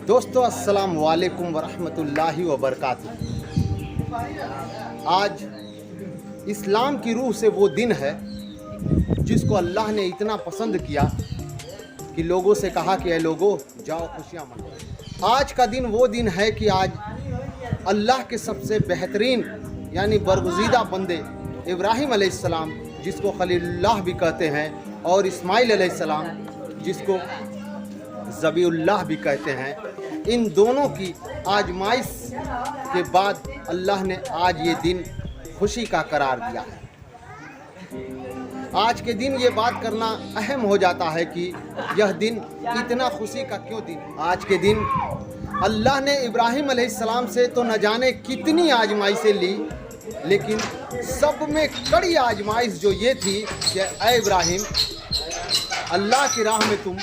दोस्तों अस्सलाम वालेकुम वरहमतुल्लाहि वबरकातुहू। आज इस्लाम की रूह से वो दिन है जिसको अल्लाह ने इतना पसंद किया कि लोगों से कहा कि ऐ लोगों जाओ खुशियाँ मनाओ। आज का दिन वो दिन है कि आज अल्लाह के सबसे बेहतरीन यानी बरगुज़ीदा बंदे इब्राहीम अलैहिस्सलाम जिसको खलीलुल्लाह भी कहते हैं और इस्माइल अलैहिस्सलाम जिसको ज़बीउल्लाह भी कहते हैं, इन दोनों की आजमाइश के बाद अल्लाह ने आज ये दिन खुशी का करार दिया है। आज के दिन ये बात करना अहम हो जाता है कि यह दिन इतना खुशी का क्यों दिन। आज के दिन अल्लाह ने इब्राहीम अलैहिस्सलाम से तो न जाने कितनी आजमाइशें ली, लेकिन सब में कड़ी आजमाइश जो ये थी कि ऐ इब्राहीम, अल्लाह की राह में तुम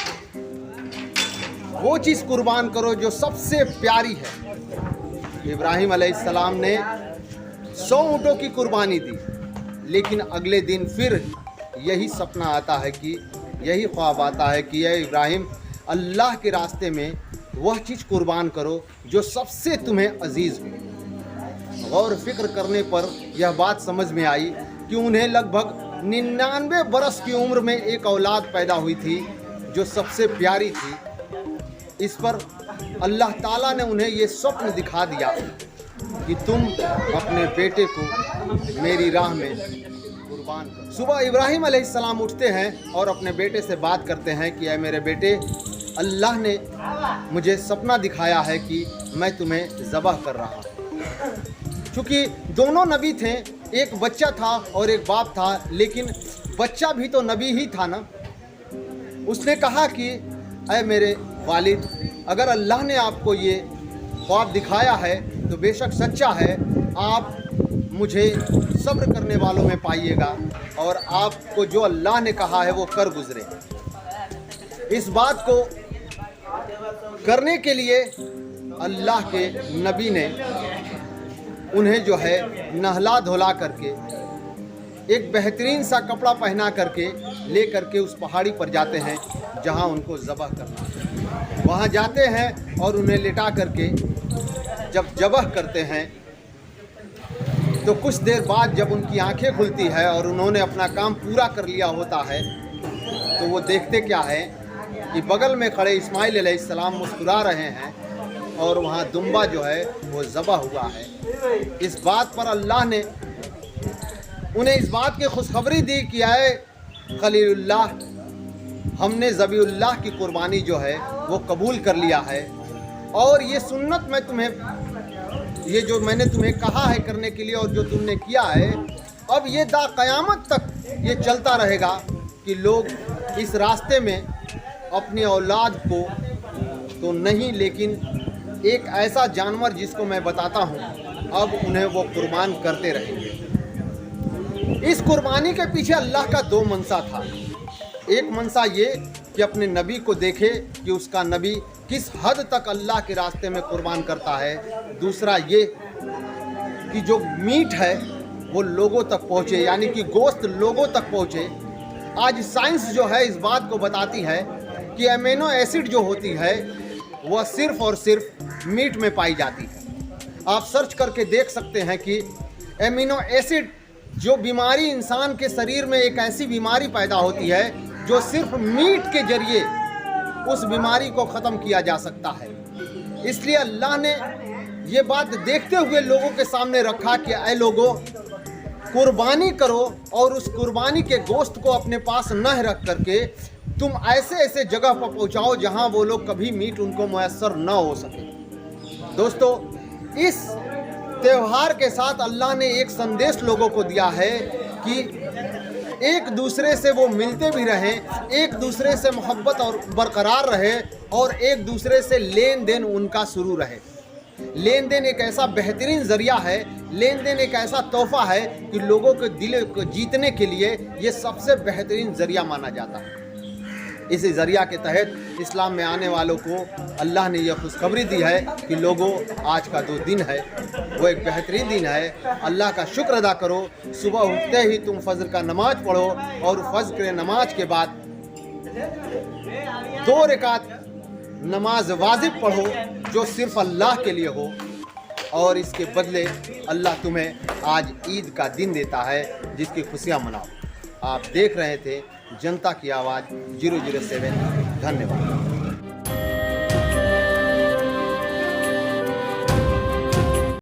वो चीज़ कुर्बान करो जो सबसे प्यारी है। इब्राहीम अलैहिस्सलाम ने 100 ऊँटों की कुर्बानी दी, लेकिन अगले दिन फिर यही सपना आता है कि यही ख्वाब आता है कि ये इब्राहीम, अल्लाह के रास्ते में वह चीज़ कुर्बान करो जो सबसे तुम्हें अजीज़ हो। गौर फिक्र करने पर यह बात समझ में आई कि उन्हें लगभग 99 बरस की उम्र में एक औलाद पैदा हुई थी जो सबसे प्यारी थी। इस पर अल्लाह ताला ने उन्हें ये स्वप्न दिखा दिया कि तुम अपने बेटे को मेरी राह में कुर्बान करो। सुबह इब्राहीम अलैहिस्सलाम उठते हैं और अपने बेटे से बात करते हैं कि ऐ मेरे बेटे, अल्लाह ने मुझे सपना दिखाया है कि मैं तुम्हें ज़बह कर रहा हूँ। चूँकि दोनों नबी थे, एक बच्चा था और एक बाप था, लेकिन बच्चा भी तो नबी ही था ना। उसने कहा कि ऐ मेरे वालिद, अगर अल्लाह ने आपको ये ख्वाब दिखाया है तो बेशक सच्चा है। आप मुझे सब्र करने वालों में पाइएगा और आपको जो अल्लाह ने कहा है वो कर गुजरे। इस बात को करने के लिए अल्लाह के नबी ने उन्हें जो है नहला धुला करके एक बेहतरीन सा कपड़ा पहना करके ले करके उस पहाड़ी पर जाते हैं जहां उनको ज़बह करना है। वहां जाते हैं और उन्हें लिटा करके जब ज़बह करते हैं तो कुछ देर बाद जब उनकी आंखें खुलती है और उन्होंने अपना काम पूरा कर लिया होता है तो वो देखते क्या है कि बगल में खड़े इस्माइल अलैहिस्सलाम मुस्कुरा रहे हैं और वहाँ दुम्बा जो है वो ज़बह हुआ है। इस बात पर अल्लाह ने उन्हें इस बात की खुशखबरी दी कि आए खलीलुल्लाह, हमने ज़बीउल्लाह की कुर्बानी जो है वो कबूल कर लिया है और ये सुन्नत मैं तुम्हें, ये जो मैंने तुम्हें कहा है करने के लिए और जो तुमने किया है, अब ये दा क़यामत तक ये चलता रहेगा कि लोग इस रास्ते में अपनी औलाद को तो नहीं, लेकिन एक ऐसा जानवर जिसको मैं बताता हूँ, अब उन्हें वो कुर्बान करते रहेंगे। इस कुर्बानी के पीछे अल्लाह का 2 मंशा था। एक मंशा ये कि अपने नबी को देखे कि उसका नबी किस हद तक अल्लाह के रास्ते में कुर्बान करता है। दूसरा ये कि जो मीट है वो लोगों तक पहुँचे, यानी कि गोश्त लोगों तक पहुँचे। आज साइंस जो है इस बात को बताती है कि अमीनो एसिड जो होती है वह सिर्फ़ और सिर्फ मीट में पाई जाती है। आप सर्च करके देख सकते हैं कि अमीनो एसिड जो बीमारी इंसान के शरीर में एक ऐसी बीमारी पैदा होती है जो सिर्फ मीट के जरिए उस बीमारी को ख़त्म किया जा सकता है। इसलिए अल्लाह ने ये बात देखते हुए लोगों के सामने रखा कि ऐ लोगों, कुर्बानी करो और उस कुर्बानी के गोश्त को अपने पास न रख करके तुम ऐसे ऐसे जगह पर पहुँचाओ जहाँ वो लोग कभी मीट उनको मैसर न हो सके। दोस्तों, इस त्यौहार के साथ अल्लाह ने एक संदेश लोगों को दिया है कि एक दूसरे से वो मिलते भी रहें, एक दूसरे से मोहब्बत और बरकरार रहे और एक दूसरे से लेन देन उनका शुरू रहे। लेन देन एक ऐसा बेहतरीन ज़रिया है, लेन देन एक ऐसा तोहफ़ा है कि लोगों के दिल को जीतने के लिए ये सबसे बेहतरीन ज़रिया माना जाता है। इसी ज़रिया के तहत इस्लाम में आने वालों को अल्लाह ने यह खुशखबरी दी है कि लोगों, आज का जो दिन है वो एक बेहतरीन दिन है। अल्लाह का शुक्र अदा करो। सुबह उठते ही तुम फ़ज्र का नमाज़ पढ़ो और फ़ज्र के नमाज के बाद 2 रकात नमाज वाजिब पढ़ो जो सिर्फ अल्लाह के लिए हो, और इसके बदले अल्लाह तुम्हें आज ईद का दिन देता है जिसकी खुशियाँ मनाओ। आप देख रहे थे जनता की आवाज़ 007। धन्यवाद।